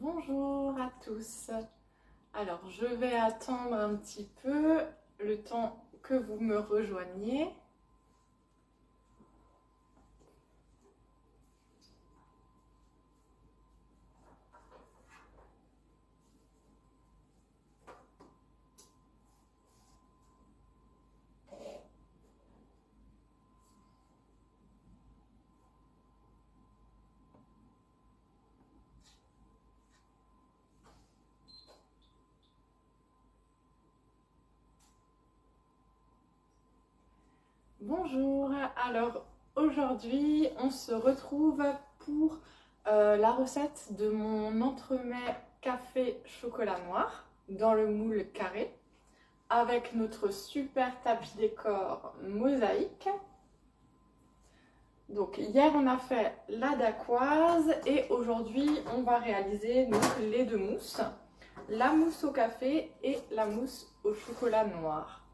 Bonjour à tous. Alors, je vais attendre un petit peu le temps que vous me rejoigniez. Bonjour. Alors, aujourd'hui, on se retrouve pour la recette de mon entremets café chocolat noir dans le moule carré avec notre super tapis décor mosaïque. Donc hier on a fait la dacquoise et aujourd'hui on va réaliser donc les deux mousses, la mousse au café et la mousse au chocolat noir.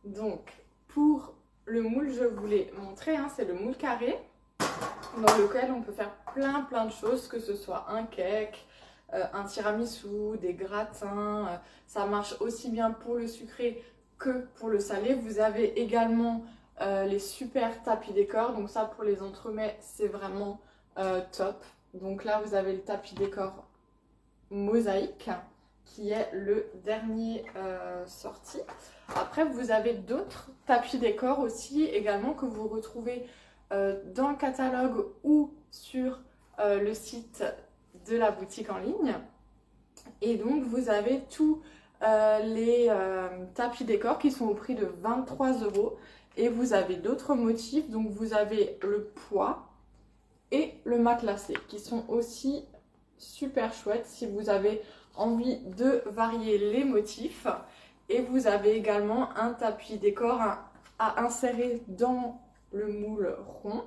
Donc pour le moule, je vous l'ai montré, hein, c'est le moule carré dans lequel on peut faire plein de choses, que ce soit un cake, un tiramisu, des gratins, ça marche aussi bien pour le sucré que pour le salé. Vous avez également les super tapis décor, donc ça pour les entremets c'est vraiment top. Donc là vous avez le tapis décor mosaïque qui est le dernier sorti. Après vous avez d'autres tapis décor aussi également que vous retrouvez dans le catalogue ou sur le site de la boutique en ligne. Et donc vous avez tous les tapis décor qui sont au prix de 23 € et vous avez d'autres motifs. Donc vous avez le pois et le matelassé qui sont aussi super chouettes si vous avez envie de varier les motifs. Et vous avez également un tapis décor à insérer dans le moule rond.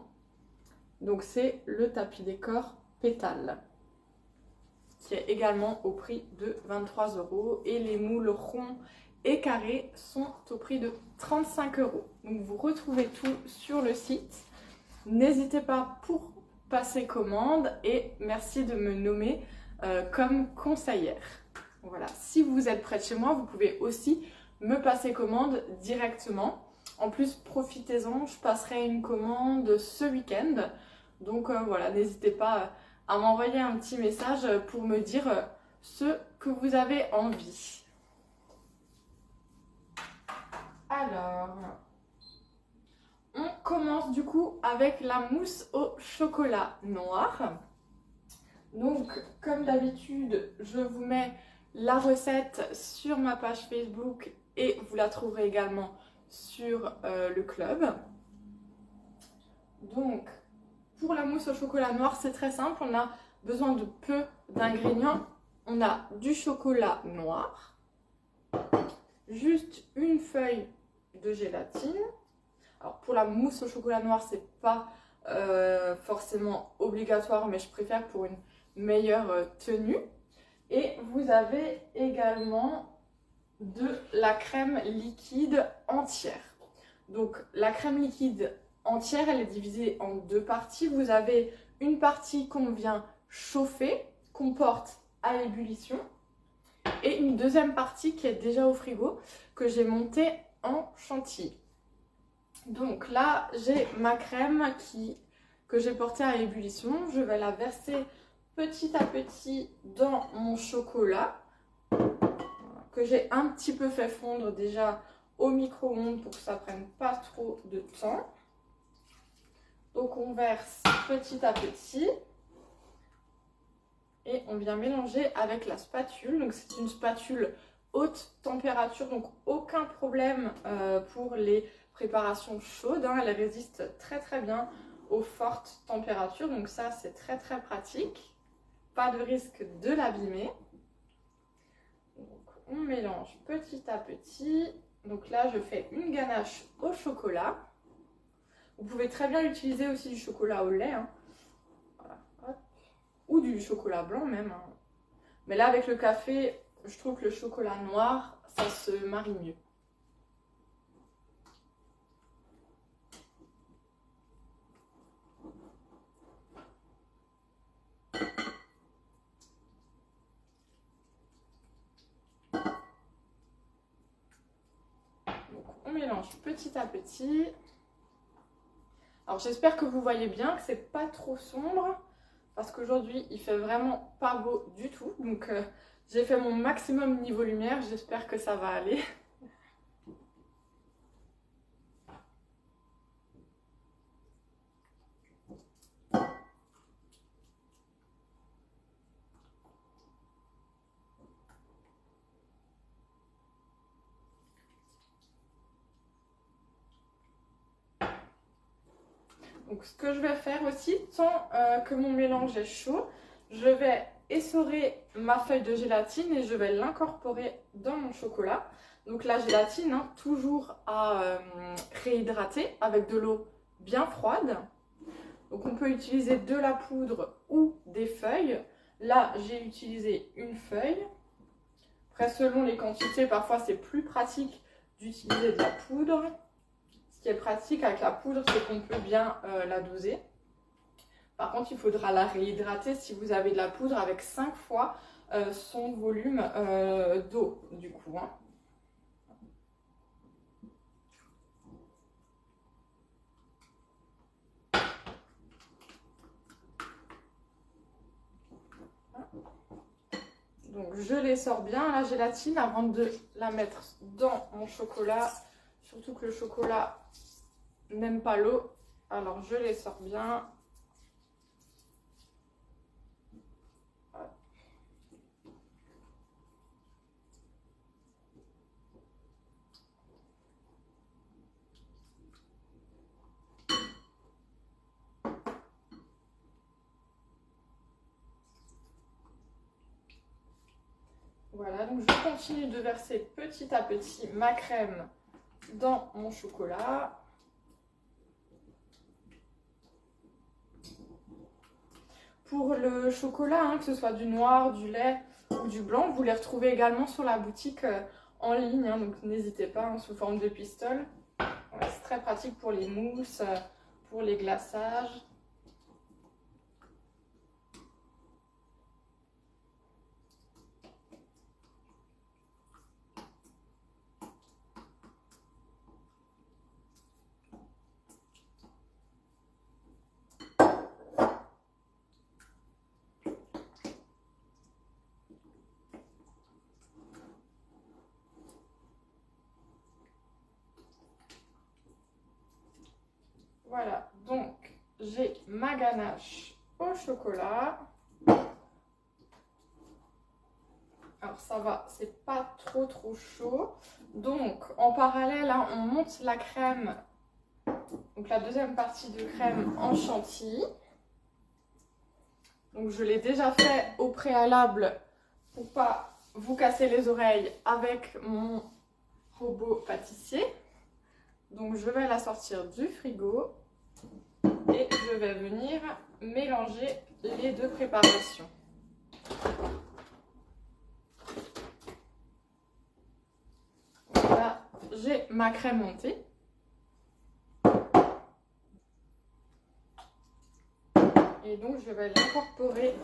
Donc c'est le tapis décor pétale qui est également au prix de 23 € et les moules ronds et carrés sont au prix de 35 €. Donc vous retrouvez tout sur le site. N'hésitez pas pour passer commande et merci de me nommer comme conseillère. Voilà, si vous êtes près de chez moi, vous pouvez aussi me passer commande directement. En plus, profitez-en, je passerai une commande ce week-end. Donc voilà, n'hésitez pas à m'envoyer un petit message pour me dire ce que vous avez envie. Alors, on commence du coup avec la mousse au chocolat noir. Donc, comme d'habitude, je vous mets la recette sur ma page Facebook et vous la trouverez également sur le club. Donc, pour la mousse au chocolat noir, c'est très simple. On a besoin de peu d'ingrédients. On a du chocolat noir, juste une feuille de gélatine. Alors, pour la mousse au chocolat noir, c'est pas forcément obligatoire, mais je préfère pour une meilleure tenue. Et vous avez également de la crème liquide entière. Donc la crème liquide entière, elle est divisée en deux parties. Vous avez une partie qu'on vient chauffer, qu'on porte à l'ébullition, et une deuxième partie qui est déjà au frigo, que j'ai montée en chantilly. Donc là, j'ai ma crème que j'ai portée à l'ébullition. Je vais la verser petit à petit dans mon chocolat que j'ai un petit peu fait fondre déjà au micro-ondes pour que ça prenne pas trop de temps. Donc on verse petit à petit et on vient mélanger avec la spatule. Donc c'est une spatule haute température, donc aucun problème pour les préparations chaudes, hein. Elle résiste très bien aux fortes températures, donc ça c'est très pratique. Pas de risque de l'abîmer. Donc on mélange petit à petit. Donc là je fais une ganache au chocolat. Vous pouvez très bien utiliser aussi du chocolat au lait, hein. Voilà. Hop. Ou du chocolat blanc même, hein. Mais là avec le café, je trouve que le chocolat noir, ça se marie mieux. mélange petit à petit. Alors j'espère que vous voyez bien, que c'est pas trop sombre, parce qu'aujourd'hui il fait vraiment pas beau du tout. Donc j'ai fait mon maximum niveau lumière, j'espère que ça va aller. Donc ce que je vais faire aussi, tant que mon mélange est chaud, je vais essorer ma feuille de gélatine et je vais l'incorporer dans mon chocolat. Donc la gélatine, hein, toujours à réhydrater avec de l'eau bien froide. Donc on peut utiliser de la poudre ou des feuilles. Là j'ai utilisé une feuille. Après selon les quantités, parfois c'est plus pratique d'utiliser de la poudre. Ce qui est pratique avec la poudre, c'est qu'on peut bien la doser. Par contre, il faudra la réhydrater si vous avez de la poudre avec 5 fois son volume d'eau, du coup. Hein. Donc, je l'essore bien, la gélatine, avant de la mettre dans mon chocolat. Surtout que le chocolat n'aime pas l'eau. Alors, je l'essore bien. Voilà, donc je continue de verser petit à petit ma crème dans mon chocolat. Pour le chocolat, hein, que ce soit du noir, du lait ou du blanc, vous les retrouvez également sur la boutique en ligne, hein, donc n'hésitez pas, hein, sous forme de pistole. Ouais, c'est très pratique pour les mousses, pour les glaçages. Voilà, donc j'ai ma ganache au chocolat. Alors ça va, c'est pas trop chaud. Donc en parallèle, hein, on monte la crème, donc la deuxième partie de crème en chantilly. Donc je l'ai déjà fait au préalable pour pas vous casser les oreilles avec mon robot pâtissier. Donc je vais la sortir du frigo et je vais venir mélanger les deux préparations. Là, j'ai ma crème montée. Et donc je vais l'incorporer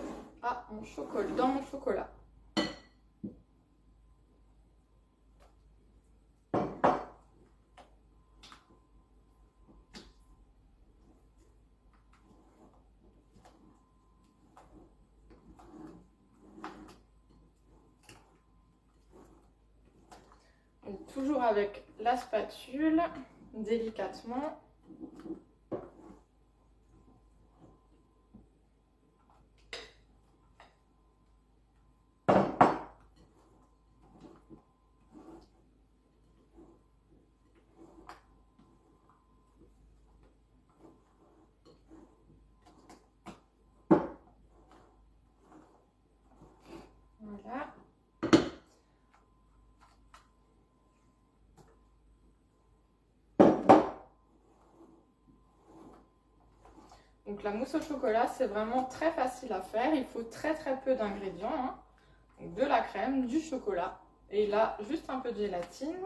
à mon chocolat, dans mon chocolat. Donc, toujours avec la spatule, délicatement. Voilà. Donc la mousse au chocolat, c'est vraiment très facile à faire. Il faut très peu d'ingrédients. Hein. Donc, de la crème, du chocolat et là, juste un peu de gélatine.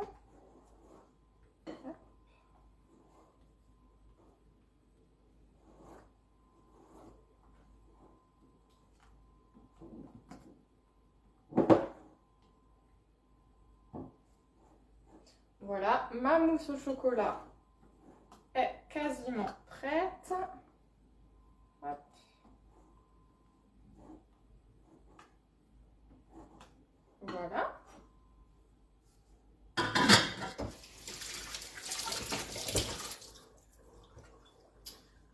Voilà, ma mousse au chocolat est quasiment prête. Hop. Voilà.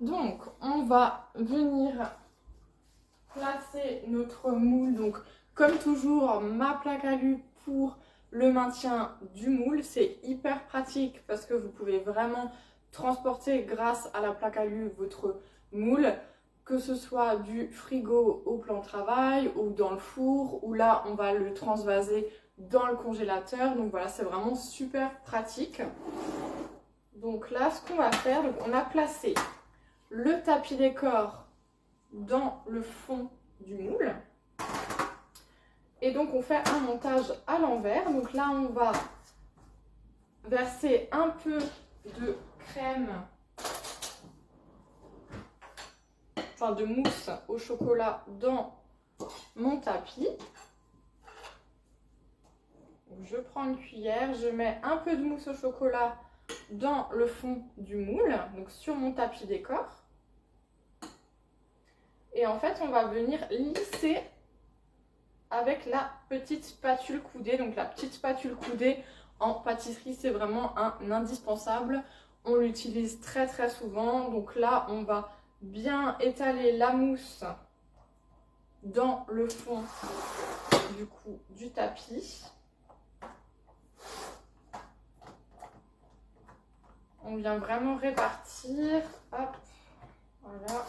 Donc, on va venir placer notre moule. Donc, comme toujours, ma plaque alu pour le maintien du moule. C'est hyper pratique parce que vous pouvez vraiment transporter grâce à la plaque alu votre moule, que ce soit du frigo au plan de travail ou dans le four, ou là on va le transvaser dans le congélateur. Donc voilà, c'est vraiment super pratique. Donc là, ce qu'on va faire, donc on a placé le tapis décor dans le fond du moule. Et donc on fait un montage à l'envers. Donc là on va verser un peu de crème, enfin de mousse au chocolat dans mon tapis. Donc je prends une cuillère, je mets un peu de mousse au chocolat dans le fond du moule, donc sur mon tapis décor. Et en fait on va venir lisser avec la petite spatule coudée. Donc la petite spatule coudée en pâtisserie, c'est vraiment un indispensable. On l'utilise très très souvent. Donc là, on va bien étaler la mousse dans le fond du tapis. On vient vraiment répartir. Hop, voilà.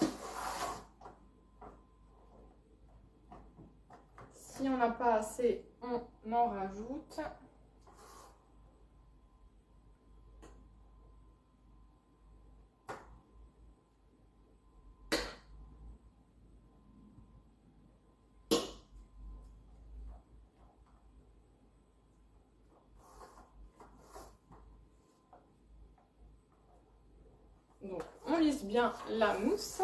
Si on n'a pas assez, on en rajoute. Donc, on lisse bien la mousse.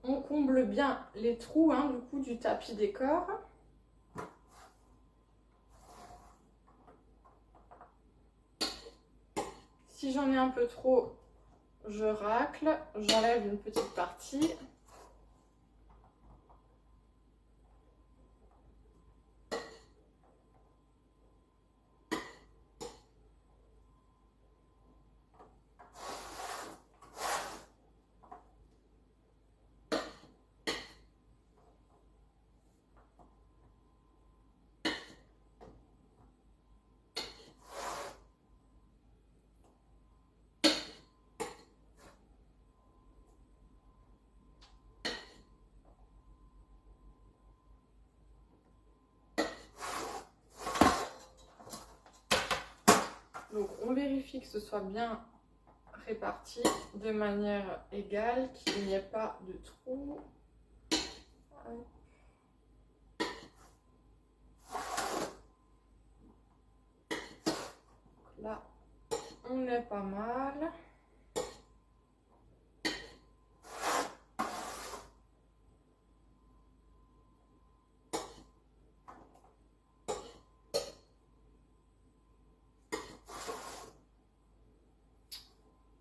On comble bien les trous du coup du tapis décor. Si j'en ai un peu trop, je racle, j'enlève une petite partie. Donc on vérifie que ce soit bien réparti de manière égale, qu'il n'y ait pas de trous. Là, on est pas mal.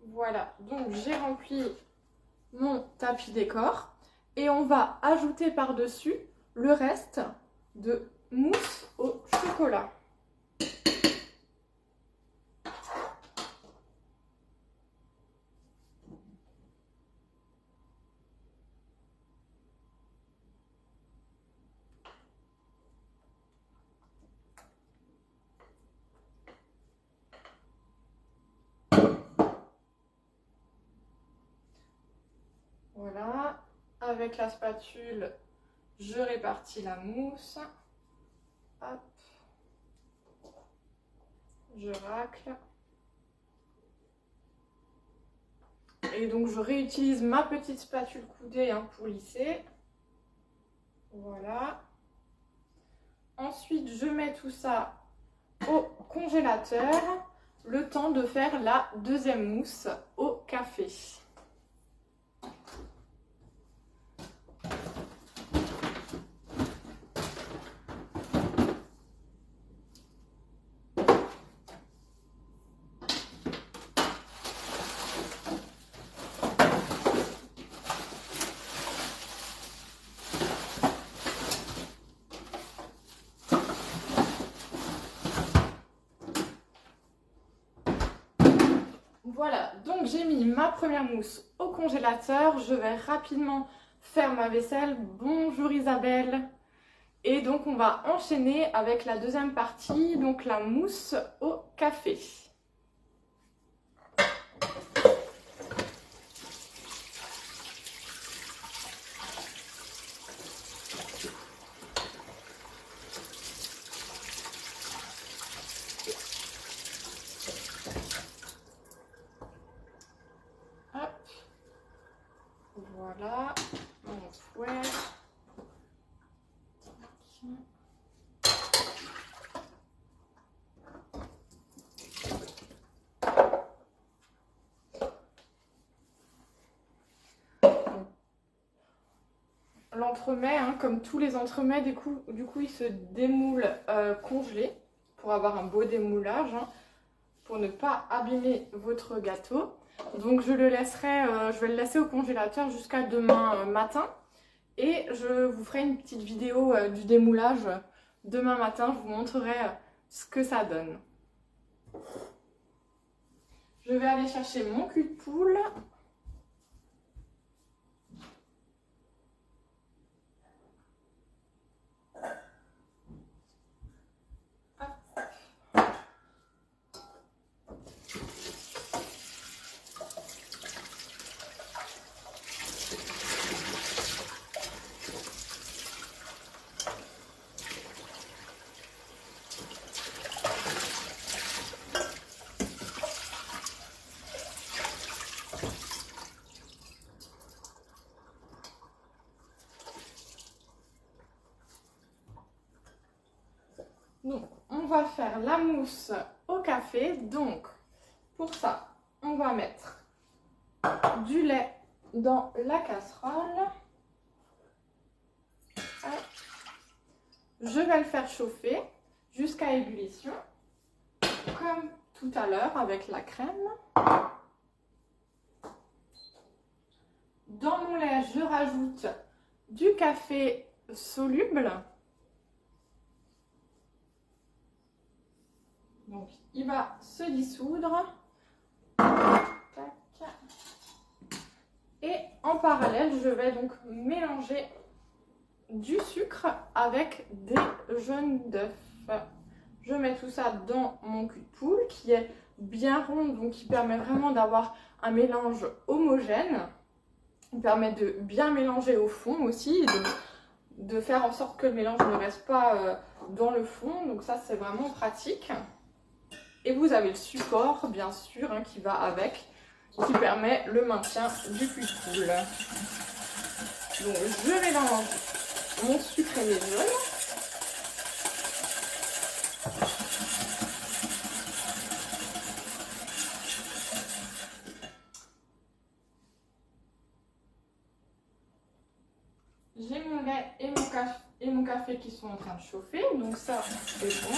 Voilà, donc j'ai rempli mon tapis décor et on va ajouter par-dessus le reste de mousse au chocolat. Voilà, avec la spatule, je répartis la mousse. Hop. Je racle. Et donc je réutilise ma petite spatule coudée pour lisser. Voilà. Ensuite, je mets tout ça au congélateur, le temps de faire la deuxième mousse au café. Voilà, donc j'ai mis ma première mousse au congélateur. Je vais rapidement faire ma vaisselle. Bonjour Isabelle. Et donc on va enchaîner avec la deuxième partie, donc la mousse au café. Voilà, mon fouet. L'entremets, hein, comme tous les entremets, du coup il se démoule congelé pour avoir un beau démoulage, hein, pour ne pas abîmer votre gâteau. Donc je vais le laisser au congélateur jusqu'à demain matin. Et je vous ferai une petite vidéo du démoulage demain matin. Je vous montrerai ce que ça donne. Je vais aller chercher mon cul de poule. Donc, on va faire la mousse au café. Donc, pour ça, on va mettre du lait dans la casserole. Je vais le faire chauffer jusqu'à ébullition, comme tout à l'heure avec la crème. Dans mon lait, je rajoute du café soluble. Donc, il va se dissoudre. Tac. Et en parallèle, je vais donc mélanger du sucre avec des jaunes d'œufs. Je mets tout ça dans mon cul de poule qui est bien rond, donc qui permet vraiment d'avoir un mélange homogène. Il permet de bien mélanger au fond aussi, et de faire en sorte que le mélange ne reste pas dans le fond. Donc ça, c'est vraiment pratique. Et vous avez le support, bien sûr, hein, qui va avec, qui permet le maintien du cul de poule. Donc je mélange mon sucre et mes jaunes. J'ai mon lait et mon café qui sont en train de chauffer, donc ça c'est bon.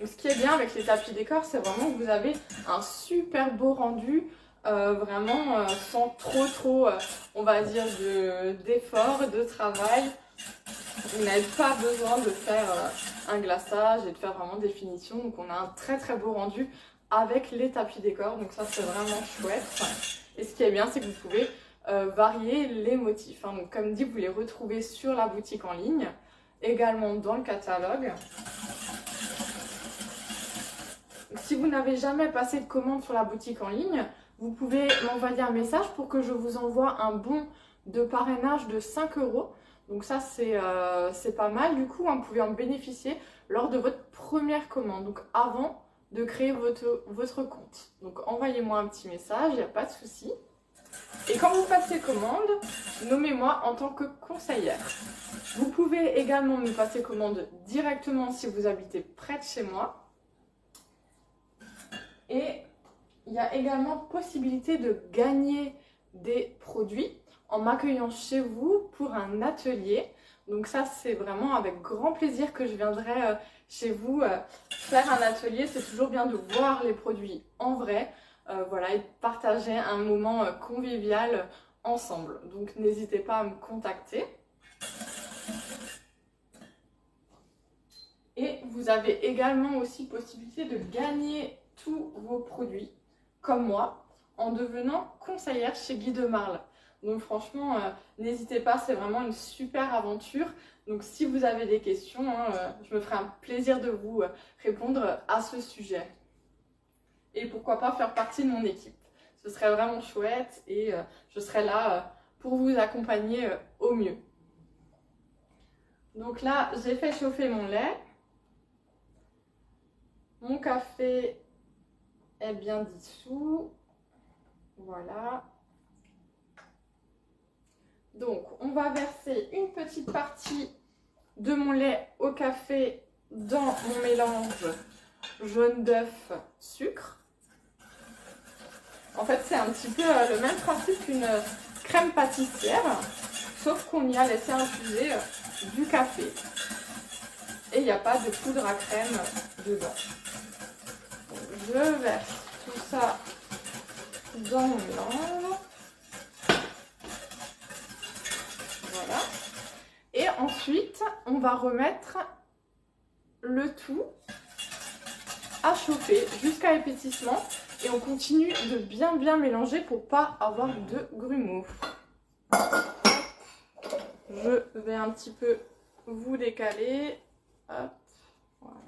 Ce qui est bien avec les tapis décor, c'est vraiment que vous avez un super beau rendu, vraiment sans trop, on va dire, d'effort, de travail. Vous n'avez pas besoin de faire un glaçage et de faire vraiment des finitions. Donc on a un très beau rendu avec les tapis décor, donc ça c'est vraiment chouette. Et ce qui est bien, c'est que vous pouvez varier les motifs, hein. Donc comme dit, vous les retrouvez sur la boutique en ligne, également dans le catalogue. Si vous n'avez jamais passé de commande sur la boutique en ligne, vous pouvez m'envoyer un message pour que je vous envoie un bon de parrainage de 5 €. Donc ça, c'est pas mal. Du coup, vous pouvez en bénéficier lors de votre première commande, donc avant de créer votre compte. Donc envoyez-moi un petit message, il n'y a pas de souci. Et quand vous passez commande, nommez-moi en tant que conseillère. Vous pouvez également me passer commande directement si vous habitez près de chez moi. Et il y a également possibilité de gagner des produits en m'accueillant chez vous pour un atelier. Donc ça, c'est vraiment avec grand plaisir que je viendrai chez vous faire un atelier. C'est toujours bien de voir les produits en vrai, voilà, et de partager un moment convivial ensemble. Donc n'hésitez pas à me contacter. Et vous avez également aussi possibilité de gagner tous vos produits, comme moi, en devenant conseillère chez Guy de Marle. Donc franchement, n'hésitez pas, c'est vraiment une super aventure. Donc si vous avez des questions, je me ferai un plaisir de vous répondre à ce sujet. Et pourquoi pas faire partie de mon équipe. Ce serait vraiment chouette et je serai là pour vous accompagner au mieux. Donc là, j'ai fait chauffer mon lait. Mon café est bien dissous. Voilà. Donc, on va verser une petite partie de mon lait au café dans mon mélange jaune d'œuf sucre. En fait, c'est un petit peu le même principe qu'une crème pâtissière, sauf qu'on y a laissé infuser du café. Et il n'y a pas de poudre à crème dedans. Donc, je verse tout ça dans mon mélange. Voilà. Et ensuite, on va remettre le tout à chauffer jusqu'à épaississement. Et on continue de bien mélanger pour pas avoir de grumeaux. Je vais un petit peu vous décaler. Hop, voilà.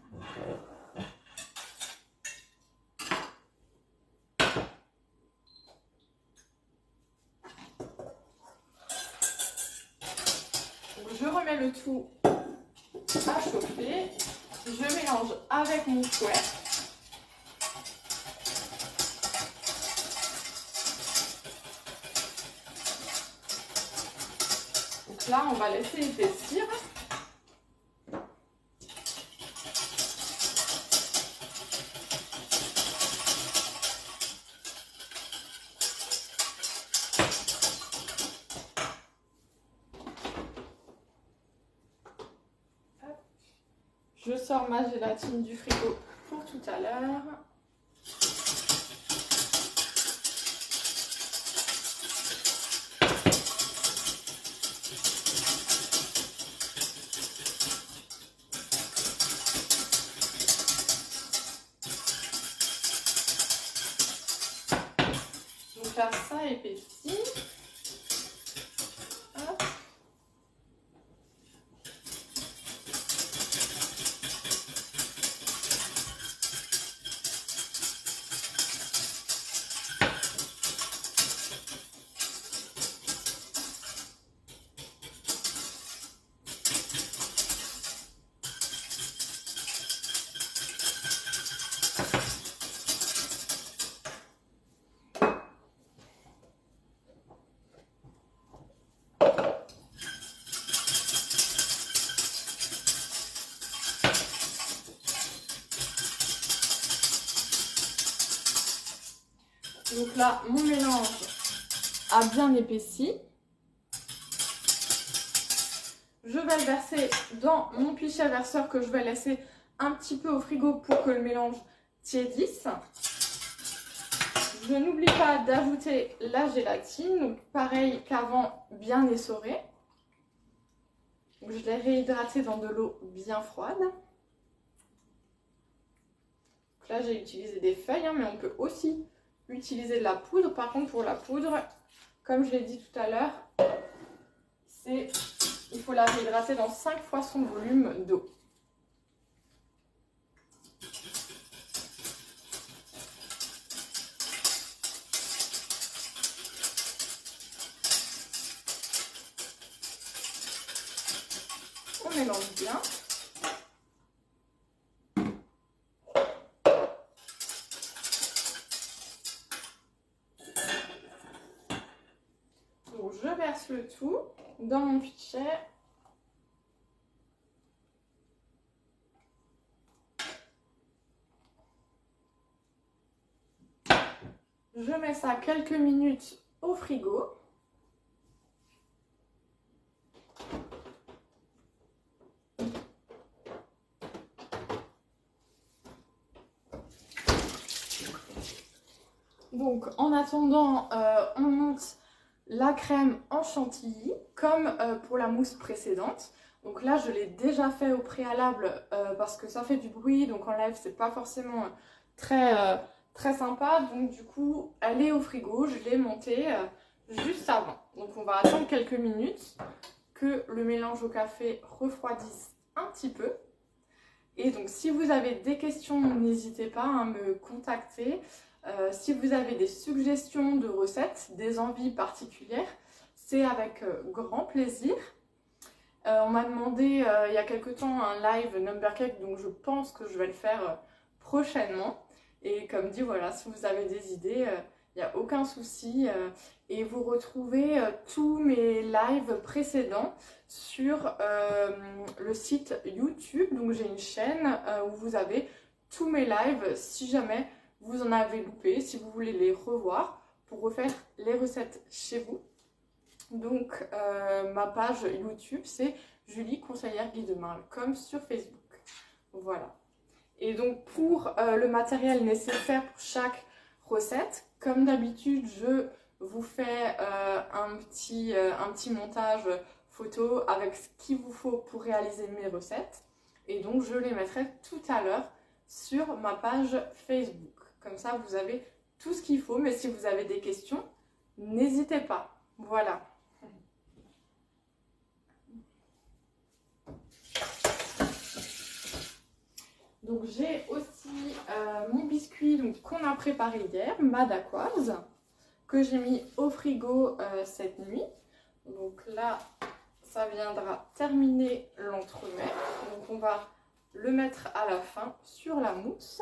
Je remets le tout à chauffer. Je mélange avec mon fouet. Donc là, on va laisser épaissir. Je sors ma gélatine du frigo pour tout à l'heure. Donc là, ça épaissit. Hop. Donc là, mon mélange a bien épaissi. Je vais le verser dans mon pichet verseur que je vais laisser un petit peu au frigo pour que le mélange tiédisse. Je n'oublie pas d'ajouter la gélatine, donc pareil qu'avant, bien essorée. Donc je l'ai réhydratée dans de l'eau bien froide. Donc là, j'ai utilisé des feuilles, mais on peut aussi utiliser de la poudre. Par contre, pour la poudre, comme je l'ai dit tout à l'heure, il faut la réhydrater dans 5 fois son volume d'eau. On mélange bien. Donc je verse le tout dans mon pichet. Je mets ça quelques minutes au frigo. Donc en attendant, on monte la crème en chantilly comme pour la mousse précédente. Donc là, je l'ai déjà fait au préalable parce que ça fait du bruit, donc en live, c'est pas forcément très sympa. Donc du coup, elle est au frigo, je l'ai montée juste avant. Donc on va attendre quelques minutes que le mélange au café refroidisse un petit peu. Et donc si vous avez des questions, n'hésitez pas à me contacter. Si vous avez des suggestions de recettes, des envies particulières, c'est avec grand plaisir. On m'a demandé il y a quelque temps un live number cake, donc je pense que je vais le faire prochainement. Et comme dit, voilà, si vous avez des idées, il n'y a aucun souci. Et vous retrouvez tous mes lives précédents sur le site YouTube. Donc j'ai une chaîne où vous avez tous mes lives si jamais vous en avez loupé, si vous voulez les revoir pour refaire les recettes chez vous. Donc ma page YouTube c'est Julie Conseillère Guide de main, comme sur Facebook. Voilà. Et donc pour le matériel nécessaire pour chaque recette, comme d'habitude je vous fais un petit montage photo avec ce qu'il vous faut pour réaliser mes recettes. Et donc je les mettrai tout à l'heure sur ma page Facebook. Comme ça vous avez tout ce qu'il faut, mais si vous avez des questions, n'hésitez pas. Voilà. Donc j'ai aussi mon biscuit qu'on a préparé hier, ma dacquoise, que j'ai mis au frigo cette nuit. Donc là, ça viendra terminer l'entremet. Donc on va le mettre à la fin sur la mousse.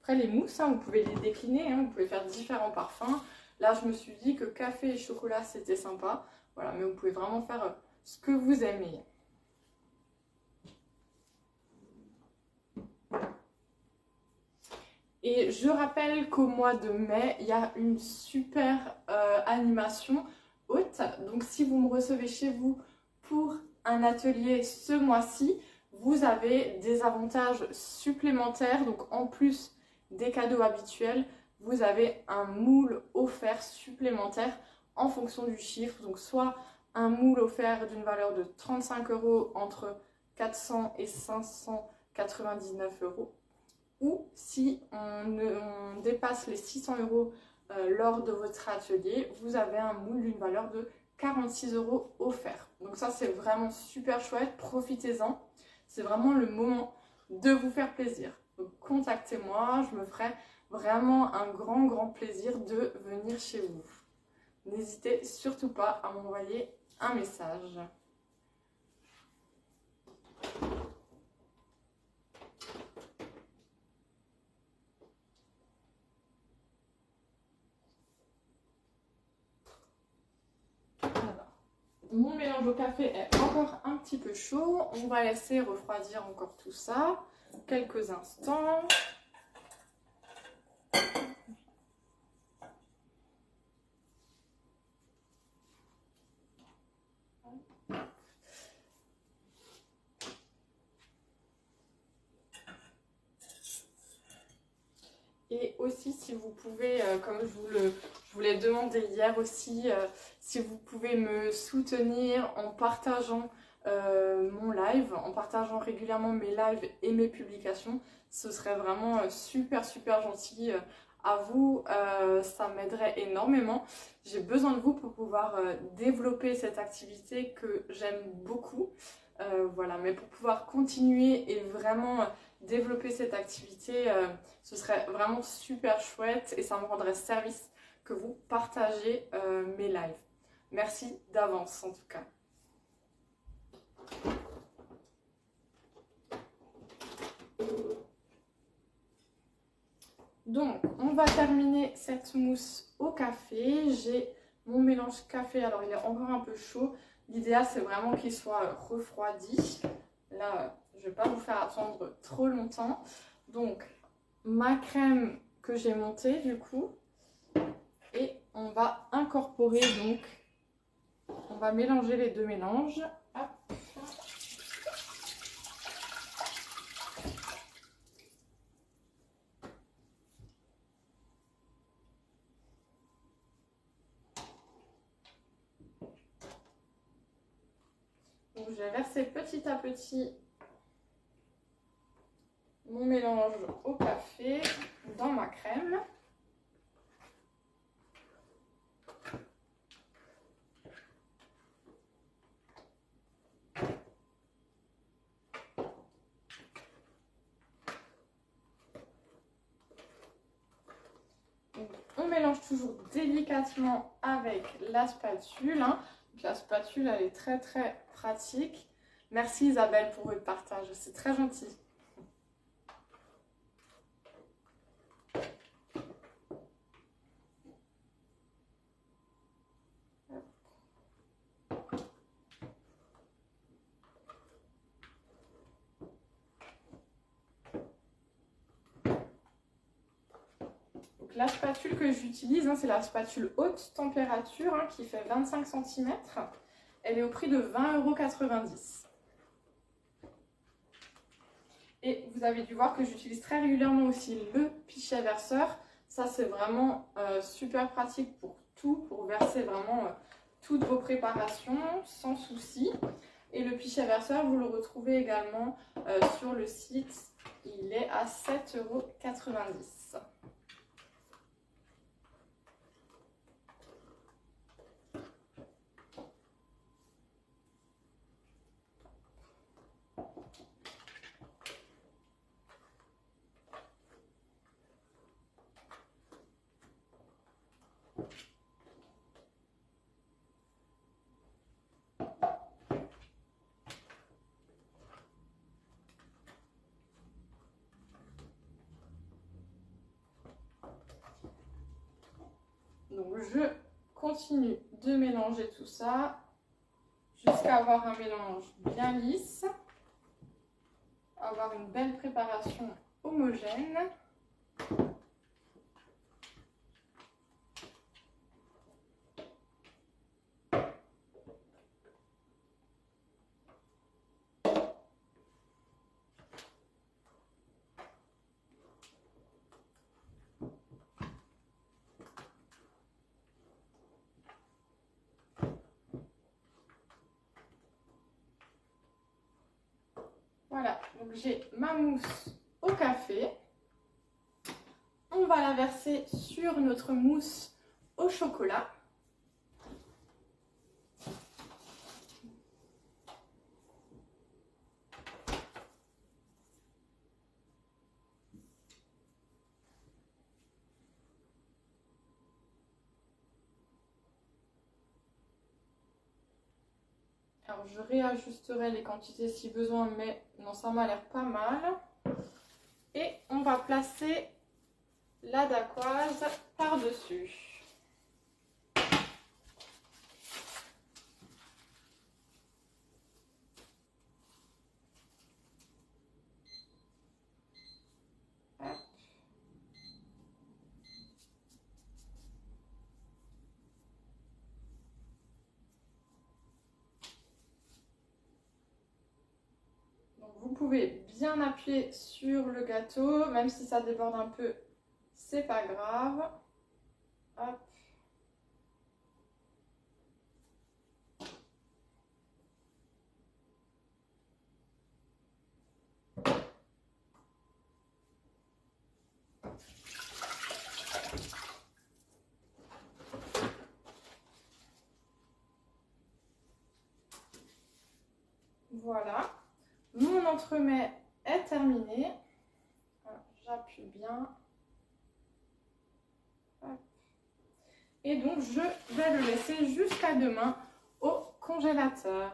Après les mousses, vous pouvez les décliner, vous pouvez faire différents parfums. Là, je me suis dit que café et chocolat, c'était sympa. Voilà, mais vous pouvez vraiment faire ce que vous aimez. Et je rappelle qu'au mois de mai, il y a une super animation haute. Donc si vous me recevez chez vous pour un atelier ce mois-ci, vous avez des avantages supplémentaires. Donc en plus des cadeaux habituels, vous avez un moule offert supplémentaire en fonction du chiffre. Donc soit un moule offert d'une valeur de 35 € entre 400 et 599 €. Ou si on dépasse les 600 € lors de votre atelier, vous avez un moule d'une valeur de 46 € offert. Donc ça c'est vraiment super chouette, profitez-en. C'est vraiment le moment de vous faire plaisir. Donc contactez-moi, je me ferai vraiment un grand plaisir de venir chez vous. N'hésitez surtout pas à m'envoyer un message. Mon mélange au café est encore un petit peu chaud. On va laisser refroidir encore tout ça quelques instants. Et aussi, si vous pouvez, comme je vous l'ai demandé hier aussi, si vous pouvez me soutenir en partageant mon live, en partageant régulièrement mes lives et mes publications, ce serait vraiment super gentil. À vous, ça m'aiderait énormément. J'ai besoin de vous pour pouvoir développer cette activité que j'aime beaucoup. Voilà, mais pour pouvoir continuer et vraiment développer cette activité, ce serait vraiment super chouette et ça me rendrait service que vous partagez mes lives. Merci d'avance en tout cas. Donc, on va terminer cette mousse au café. J'ai mon mélange café, alors il est encore un peu chaud. L'idéal, c'est vraiment qu'il soit refroidi. Là, je ne vais pas vous faire attendre trop longtemps. Donc, ma crème que j'ai montée du coup. Et on va incorporer donc, on va mélanger les deux mélanges. Hop. je vais verser petit à petit mon mélange au café dans ma crème. On mélange toujours délicatement avec la spatule. Hein. La spatule, elle est très très pratique. Merci Isabelle pour votre partage, c'est très gentil. La spatule que j'utilise, hein, c'est la spatule haute température hein, qui fait 25 cm. Elle est au prix de 20,90 €. Et vous avez dû voir que j'utilise très régulièrement aussi le pichet verseur. Ça, c'est vraiment super pratique pour tout, pour verser vraiment toutes vos préparations sans souci. Et le pichet verseur, vous le retrouvez également sur le site. Il est à 7,90 €. Donc je continue de mélanger tout ça jusqu'à avoir un mélange bien lisse, avoir une belle préparation homogène. Voilà, donc j'ai ma mousse au café. On va la verser sur notre mousse au chocolat. Alors je réajusterai les quantités si besoin, mais non, ça m'a l'air pas mal. Et on va placer la dacquoise par-dessus. Vous pouvez bien appuyer sur le gâteau, même si ça déborde un peu, c'est pas grave. Hop. Voilà. Mon entremets est terminé. J'appuie bien. Hop. Et donc, je vais le laisser jusqu'à demain au congélateur.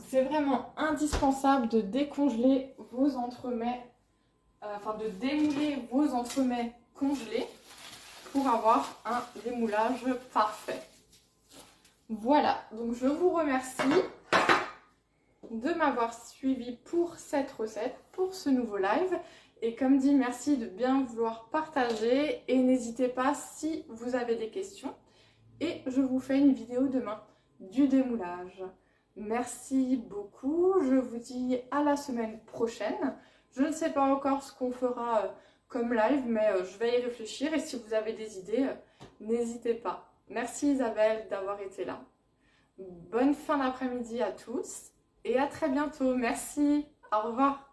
C'est vraiment indispensable de décongeler vos entremets, de démouler vos entremets congelés pour avoir un démoulage parfait. Voilà, donc je vous remercie de m'avoir suivi pour cette recette, pour ce nouveau live. Et comme dit, merci de bien vouloir partager et n'hésitez pas si vous avez des questions. Et je vous fais une vidéo demain du démoulage. Merci beaucoup. Je vous dis à la semaine prochaine. Je ne sais pas encore ce qu'on fera comme live, mais je vais y réfléchir. Et si vous avez des idées, n'hésitez pas. Merci Isabelle d'avoir été là. Bonne fin d'après-midi à tous et à très bientôt. Merci. Au revoir.